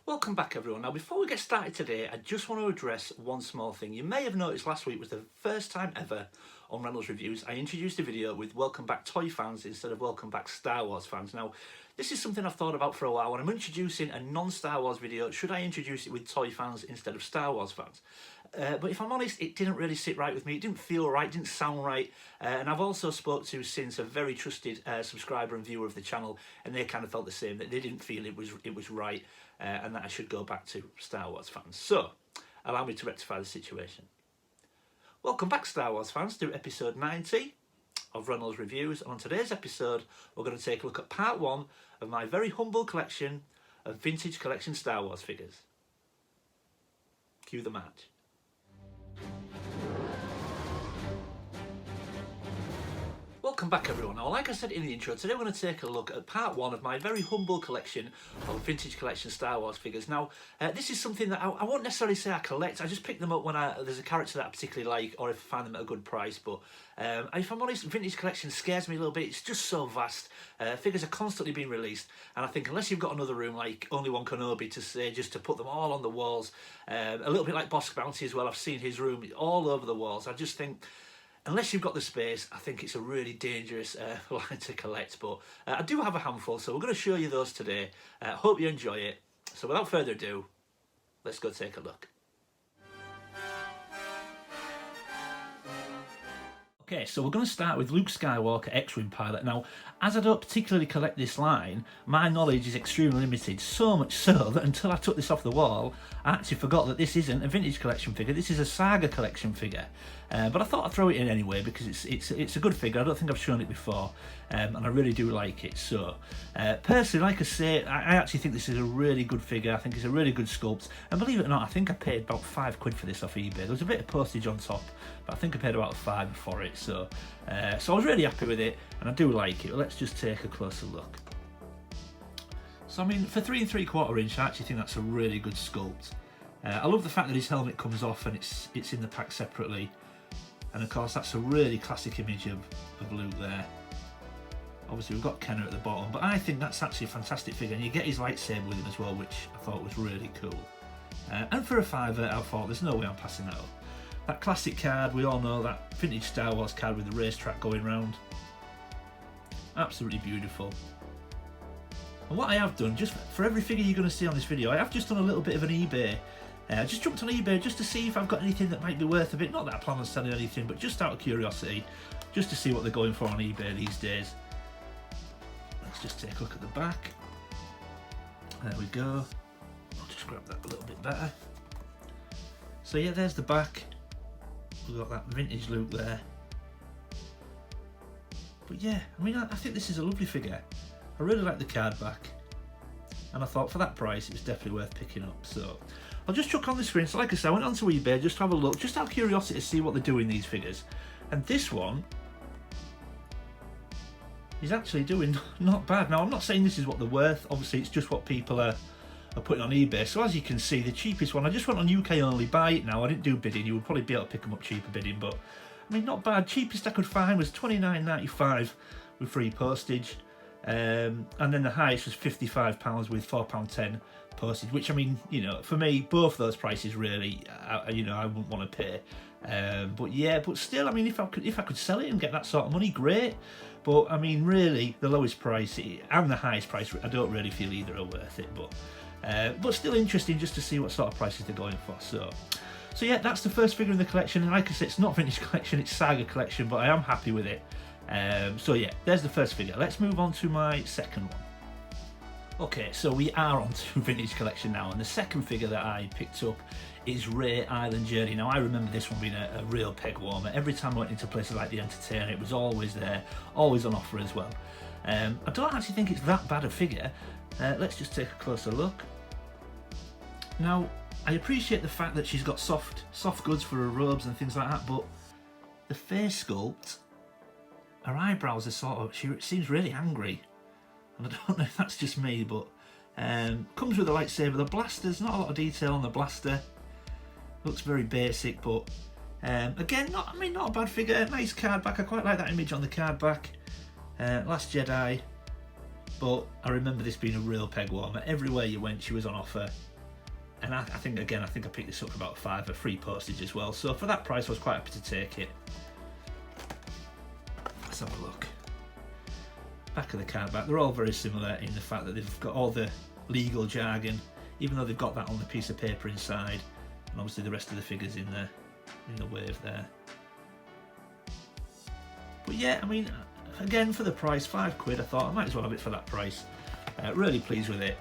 Welcome back everyone. Now before we get started today, I just want to address one small thing. You may have noticed last week was the first time ever on Reynolds Reviews I introduced a video with welcome back toy fans instead of welcome back Star Wars fans. Now this is something I've thought about for a while. When I'm introducing a non-Star Wars video, should I introduce it with toy fans instead of Star Wars fans? But if I'm honest, it didn't really sit right with me. It didn't feel right, didn't sound right. And I've also spoke to since a very trusted subscriber and viewer of the channel, and they kind of felt the same, that they didn't feel it was right, and that I should go back to Star Wars fans. So, allow me to rectify the situation. Welcome back, Star Wars fans, to episode 90 of Reynolds Reviews. And on today's episode, we're going to take a look at part 1 of my very humble collection of vintage collection Star Wars figures. Cue the march. Welcome back everyone. Now, like I said in the intro, today we're going to take a look at part 1 of my very humble collection of vintage collection Star Wars figures. Now, this is something that I won't necessarily say I collect. I just pick them up when there's a character that I particularly like, or if I find them at a good price. But if I'm honest, vintage collection scares me a little bit. It's just so vast. Figures are constantly being released, and I think unless you've got another room like Only-One Kenobi to say, just to put them all on the walls, a little bit like Boss Bounty as well. I've seen his room all over the walls. I just think, unless you've got the space, I think it's a really dangerous line to collect. But I do have a handful, so we're going to show you those today. Hope you enjoy it. So without further ado, let's go take a look. Okay, so we're going to start with Luke Skywalker, X-Wing pilot. Now, as I don't particularly collect this line, my knowledge is extremely limited, so much so that until I took this off the wall, I actually forgot that this isn't a vintage collection figure, this is a Saga collection figure. But I thought I'd throw it in anyway because it's a good figure. I don't think I've shown it before, and I really do like it. So, personally, like I say, I actually think this is a really good figure. I think it's a really good sculpt, and believe it or not, I think I paid about £5 for this off eBay. There was a bit of postage on top, but I think I paid about £5 for it. So I was really happy with it, and I do like it. Let's just take a closer look. So I mean, for 3 3/4 inch, I actually think that's a really good sculpt. I love the fact that his helmet comes off and it's in the pack separately, and of course that's a really classic image of Luke there. Obviously we've got Kenner at the bottom, but I think that's actually a fantastic figure, and you get his lightsaber with him as well, which I thought was really cool. And for a £5, I thought there's no way I'm passing that up. That classic card, we all know, that vintage Star Wars card with the racetrack going round. Absolutely beautiful. And what I have done, just for every figure you're going to see on this video, I have just done a little bit of an eBay. I just jumped on eBay just to see if I've got anything that might be worth a bit. Not that I plan on selling anything, but just out of curiosity, just to see what they're going for on eBay these days. Let's just take a look at the back. There we go. I'll just grab that a little bit better. So yeah, there's the back. We've got that vintage Luke there. But yeah, I mean, I think this is a lovely figure. I really like the card back, and I thought for that price it was definitely worth picking up. So I'll just chuck on the screen. So like I said, I went onto eBay just to have a look, just out of curiosity to see what they're doing these figures. And this one is actually doing not bad. Now I'm not saying this is what they're worth, obviously it's just what people are putting on eBay. So as you can see, the cheapest one, I just went on UK only, buy it now. I didn't do bidding, you would probably be able to pick them up cheaper bidding, but I mean, not bad. Cheapest I could find was £29.95 with free postage. And then the highest was £55 with £4.10 postage, which, I mean, you know, for me, both those prices really, you know, I wouldn't want to pay. But yeah, but still, I mean, if I could sell it and get that sort of money, great. But I mean, really, the lowest price and the highest price, I don't really feel either are worth it. But still interesting just to see what sort of prices they're going for. So yeah, that's the first figure in the collection. And like I said, it's not vintage collection, it's Saga collection, but I am happy with it. So yeah, there's the first figure. Let's move on to my second one. Okay, so we are on to vintage collection now, and the second figure that I picked up is Rey Island Journey. Now I remember this one being a real peg warmer. Every time I went into places like the Entertainer, it was always there, always on offer as well. I don't actually think it's that bad a figure. Let's just take a closer look. Now, I appreciate the fact that she's got soft goods for her robes and things like that, but the face sculpt, her eyebrows are sort of, she seems really angry, and I don't know if that's just me, but comes with a lightsaber. The blaster's not a lot of detail on the blaster, looks very basic, but again, not a bad figure. Nice card back, I quite like that image on the card back. Last Jedi, but I remember this being a real peg warmer. Everywhere you went she was on offer, And I think I picked this up for about £5, free postage as well. So for that price, I was quite happy to take it. Let's have a look. Back of the card back, they're all very similar in the fact that they've got all the legal jargon, even though they've got that on the piece of paper inside, and obviously the rest of the figures in the wave there. But yeah, I mean, again, for the price, £5, I thought I might as well have it for that price. Really pleased with it,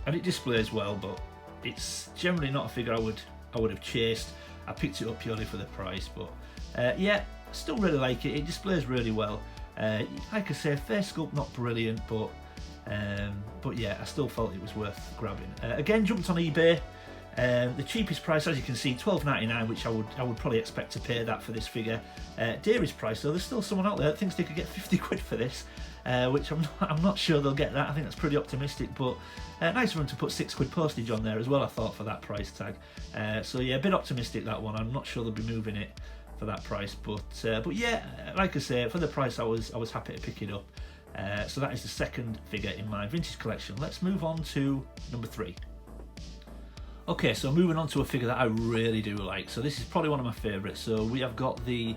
and it displays well, but it's generally not a figure I would have chased. I picked it up purely for the price, but yeah, still really like it. It displays really well. Like I say, face sculpt not brilliant, but yeah, I still felt it was worth grabbing. Again, jumped on eBay. The cheapest price, as you can see, £12.99, which I would probably expect to pay that for this figure. Dearest price, though, there's still someone out there that thinks they could get £50 for this, which I'm not sure they'll get that. I think that's pretty optimistic, but nice for them to put £6 postage on there as well, I thought, for that price tag. So yeah, a bit optimistic, that one. I'm not sure they'll be moving it for that price, but yeah, like I say, for the price, I was happy to pick it up. So that is the second figure in my vintage collection. Let's move on to number 3. Okay, so moving on to a figure that I really do like. So this is probably one of my favourites. So we have got the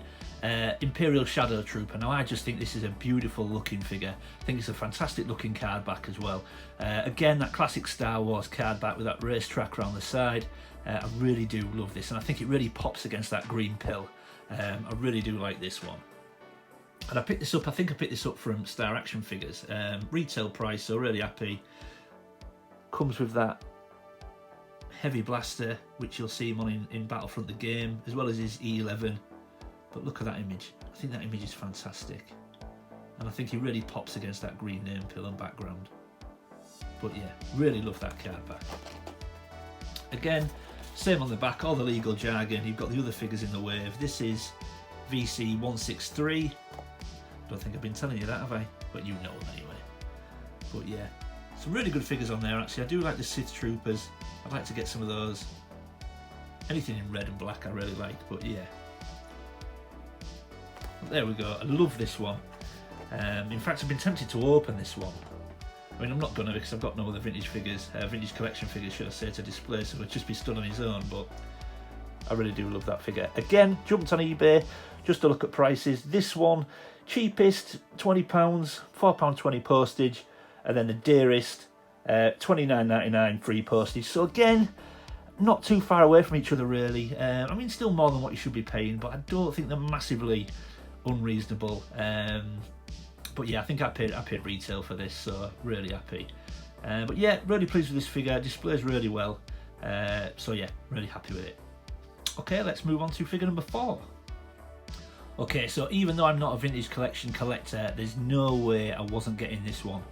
Imperial Shadow Trooper. Now I just think this is a beautiful looking figure. I think it's a fantastic looking card back as well. Again, that classic Star Wars card back with that racetrack around the side. I really do love this, and I think it really pops against that green pill. I really do like this one. And I picked this up, I think I picked this up from Star Action Figures. Retail price, so really happy. Comes with that heavy blaster, which you'll see him on in Battlefront the game, as well as his E11. But look at that image. I think that image is fantastic. And I think he really pops against that green name pill and background. But yeah, really love that card back. Again, same on the back, all the legal jargon. You've got the other figures in the wave. This is VC 163. Don't think I've been telling you that, have I? But you know them anyway. But yeah, some really good figures on there, actually. I do like the Sith Troopers. I'd like to get some of those. Anything in red and black I really like, but yeah. But there we go. I love this one. In fact, I've been tempted to open this one. I mean, I'm not going to, because I've got no other vintage figures, vintage collection figures, should I say, to display, so it'd just be stood on his own, but I really do love that figure. Again, jumped on eBay just to look at prices. This one, cheapest, £20, £4.20 postage, and then the dearest, £29.99 free postage. So again, not too far away from each other really. I mean, still more than what you should be paying, but I don't think they're massively unreasonable. But yeah, I think I paid retail for this, so really happy. But yeah, really pleased with this figure. It displays really well. So yeah, really happy with it. Okay, let's move on to figure number 4. Okay, so even though I'm not a vintage collection collector, there's no way I wasn't getting this one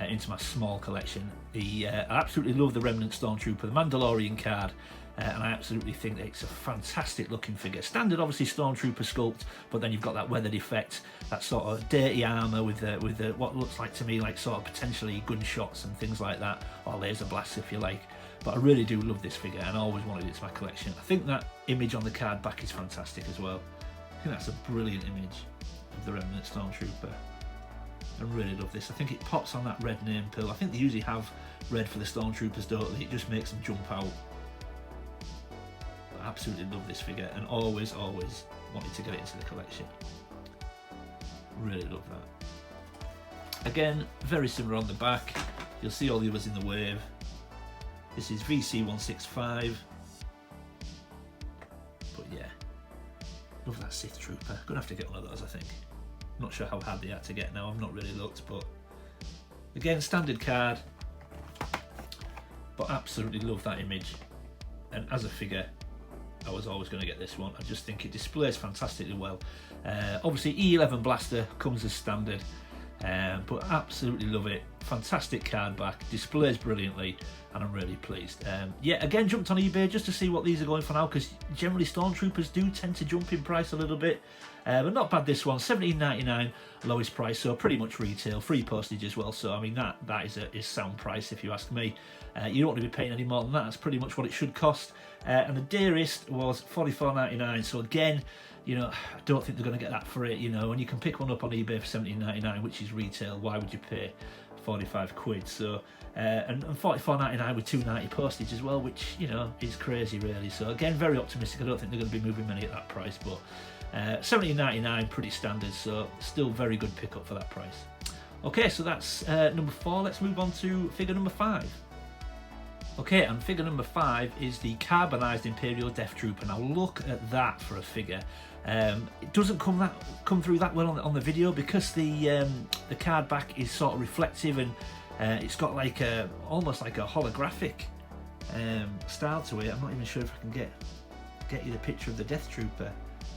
into my small collection. I absolutely love the Remnant Stormtrooper, the Mandalorian card, and I absolutely think that it's a fantastic looking figure. Standard, obviously, Stormtrooper sculpt, but then you've got that weathered effect, that sort of dirty armour with the what looks like to me like sort of potentially gunshots and things like that, or laser blasts if you like. But I really do love this figure, and I always wanted it to my collection. I think that image on the card back is fantastic as well. I think that's a brilliant image of the Remnant Stormtrooper. I really love this. I think it pops on that red name pill. I think they usually have red for the Stormtroopers, don't they? It just makes them jump out. I absolutely love this figure, and always wanted to get it into the collection. Really love that. Again, very similar on the back. You'll see all the others in the wave. This is VC 165. But yeah, love that Sith Trooper. Gonna have to get one of those, I think. Not sure how hard they are to get now, I've not really looked, but again, standard card, but absolutely love that image. And as a figure, I was always going to get this one. I just think it displays fantastically well. Obviously E11 blaster comes as standard, but absolutely love it. Fantastic card back, displays brilliantly, and I'm really pleased. Yeah, again, jumped on eBay just to see what these are going for now, because generally Stormtroopers do tend to jump in price a little bit. But not bad, this one, $17.99 lowest price, so pretty much retail, free postage as well. So I mean, that is sound price if you ask me. You don't want to be paying any more than that. That's pretty much what it should cost. And the dearest was $44.99. So again, you know, I don't think they're going to get that for it. You know, and you can pick one up on eBay for $17.99, which is retail. Why would you pay 45 quid. So and 44.99 with 2.90 postage as well, which, you know, is crazy really. So again, very optimistic. I don't think they're going to be moving many at that price, but 17.99 pretty standard, so still very good pickup for that price. Okay, so that's number 4. Let's move on to figure number 5. Okay, and figure number 5 is the carbonised Imperial Death Trooper. Now look at that for a figure. It doesn't come through that well on the video because the card back is sort of reflective, and it's got like almost like a holographic style to it. I'm not even sure if I can get you the picture of the Death Trooper.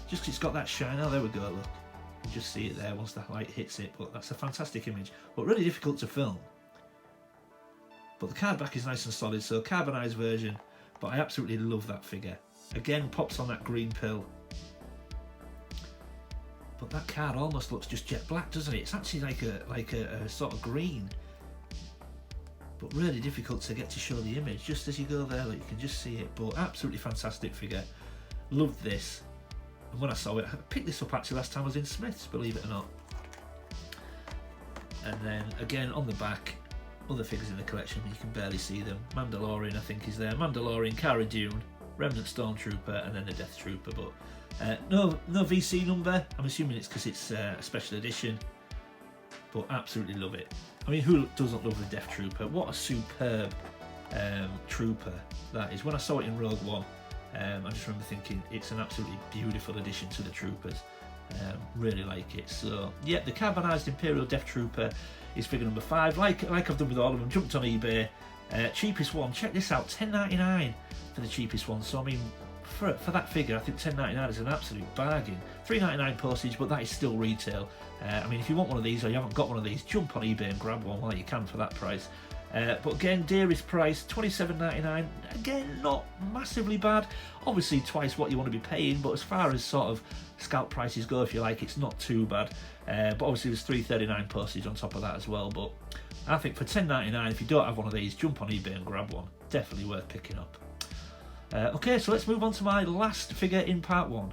Just 'cause it's got that shine. Oh, there we go, look. You can just see it there once the light hits it, but that's a fantastic image. But really difficult to film. But the card back is nice and solid, so carbonised version, but I absolutely love that figure. Again, pops on that green pill. But that card almost looks just jet black, doesn't it? It's actually like a sort of green. But really difficult to get to show the image. Just as you go there, like, you can just see it. But absolutely fantastic figure. Loved this. And when I saw it, I picked this up actually last time I was in Smith's, believe it or not. And then again on the back, other figures in the collection, you can barely see them. Mandalorian, I think, is there. Mandalorian, Cara Dune, Remnant Stormtrooper, and then the Death Trooper. But no VC number. I'm assuming it's because it's a special edition. But absolutely love it. I mean, who doesn't love the Death Trooper? What a superb trooper that is. When I saw it in Rogue One, I just remember thinking it's an absolutely beautiful addition to the troopers. Really like it. So yeah, the carbonised Imperial Death Trooper is figure number 5. Like I've done with all of them, jumped on eBay. Cheapest one, check this out, $10.99 for the cheapest one. So I mean, for that figure, I think $10.99 is an absolute bargain. $3.99 postage, but that is still retail. I mean, if you want one of these or you haven't got one of these, jump on eBay and grab one while you can for that price. But again, dearest price, $27.99. Again, not massively bad. Obviously, twice what you want to be paying, but as far as sort of scalp prices go, if you like, it's not too bad. But obviously, there's $3.39 postage on top of that as well. But I think for $10.99, if you don't have one of these, jump on eBay and grab one. Definitely worth picking up. Okay, so let's move on to my last figure in part 1.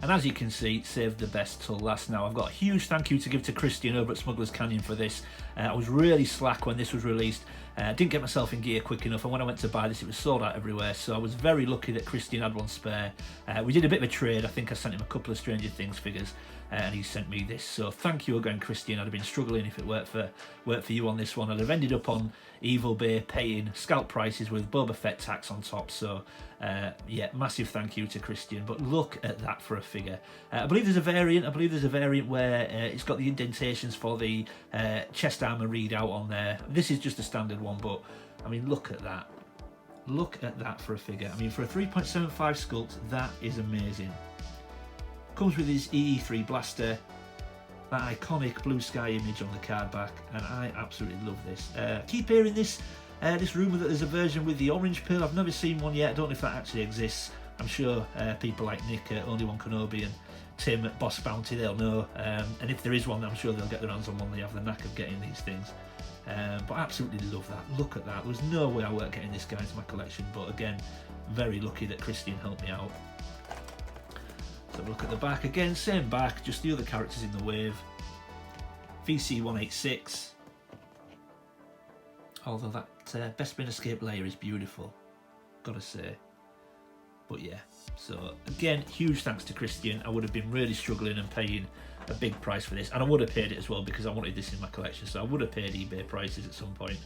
And as you can see, saved the best till last. Now, I've got a huge thank you to give to Christian over at Smuggler's Canyon for this. I was really slack when this was released. Didn't get myself in gear quick enough, and when I went to buy this, it was sold out everywhere. So I was very lucky that Christian had one spare. We did a bit of a trade. I think I sent him a couple of Stranger Things figures, and he sent me this. So thank you again, Christian. I'd have been struggling if it weren't for you on this one. I'd have ended up on Evil Bay paying scalp prices with Boba Fett tax on top. So yeah, massive thank you to Christian. But look at that for a figure. I believe there's a variant. Where it's got the indentations for the chest armor readout on there. This is just a standard one, but I mean, look at that. Look at that for a figure. I mean, for a 3.75 sculpt, that is amazing. Comes with his EE3 blaster, that iconic blue sky image on the card back, and I absolutely love this. Keep hearing this rumour that there's a version with the orange pill. I've never seen one yet. I don't know if that actually exists. I'm sure people like Nick at Only One Kenobi and Tim at Boss Bounty, they'll know. And if there is one, I'm sure they'll get their hands on one. They have the knack of getting these things. But I absolutely love that. Look at that. There was no way I weren't getting this guy into my collection. But again, very lucky that Christian helped me out. So look at the back again, same back, just the other characters in the wave. VC 186. Although that Bespin Escape layer is beautiful, gotta say. But yeah, so again, huge thanks to Christian. I would have been really struggling and paying a big price for this, and I would have paid it as well because I wanted this in my collection, so I would have paid eBay prices at some point.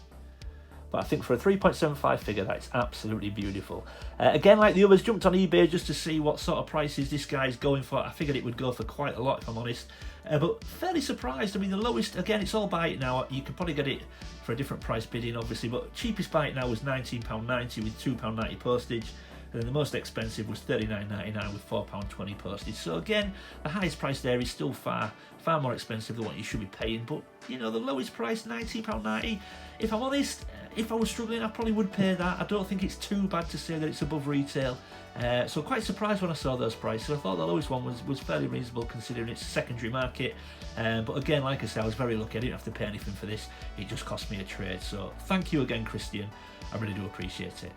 But I think for a 3.75 figure, that's absolutely beautiful. Again, like the others, jumped on eBay just to see what sort of prices this guy's going for. I figured it would go for quite a lot, if I'm honest. But fairly surprised. I mean, the lowest, again, it's all buy it now. You can probably get it for a different price bidding, obviously. But cheapest buy it now was £19.90 with £2.90 postage. And then the most expensive was $39.99 with £4.20 postage. So again, the highest price there is still far more expensive than what you should be paying. But, you know, the lowest price, £19.90. If I'm honest, if I was struggling, I probably would pay that. I don't think it's too bad to say that it's above retail. So quite surprised when I saw those prices. I thought the lowest one was fairly reasonable considering it's a secondary market. But again, like I said, I was very lucky. I didn't have to pay anything for this. It just cost me a trade. So thank you again, Christian. I really do appreciate it.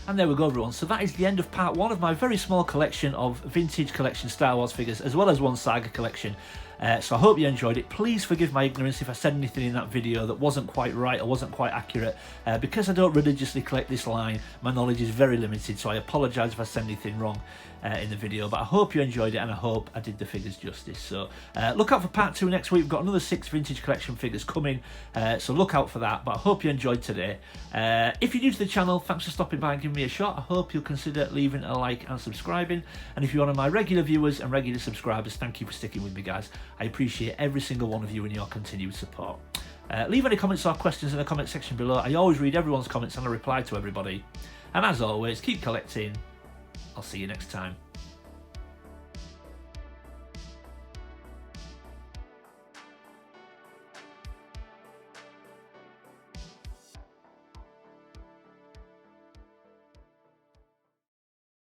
And there we go, everyone. So that is the end of part 1 of my very small collection of vintage collection Star Wars figures, as well as one Saga collection. So I hope you enjoyed it. Please forgive my ignorance if I said anything in that video that wasn't quite right or wasn't quite accurate. Because I don't religiously collect this line, my knowledge is very limited, so I apologise if I said anything wrong in the video, but I hope you enjoyed it and I hope I did the figures justice. So look out for part 2 next week. We've got another 6 vintage collection figures coming, so look out for that. But I hope you enjoyed today. If you're new to the channel, thanks for stopping by and giving me a shot. I hope you'll consider leaving a like and subscribing. And if you're one of my regular viewers and regular subscribers, thank you for sticking with me, guys. I appreciate every single one of you and your continued support. Leave any comments or questions in the comment section below. I always read everyone's comments and I reply to everybody. And as always, keep collecting. I'll see you next time.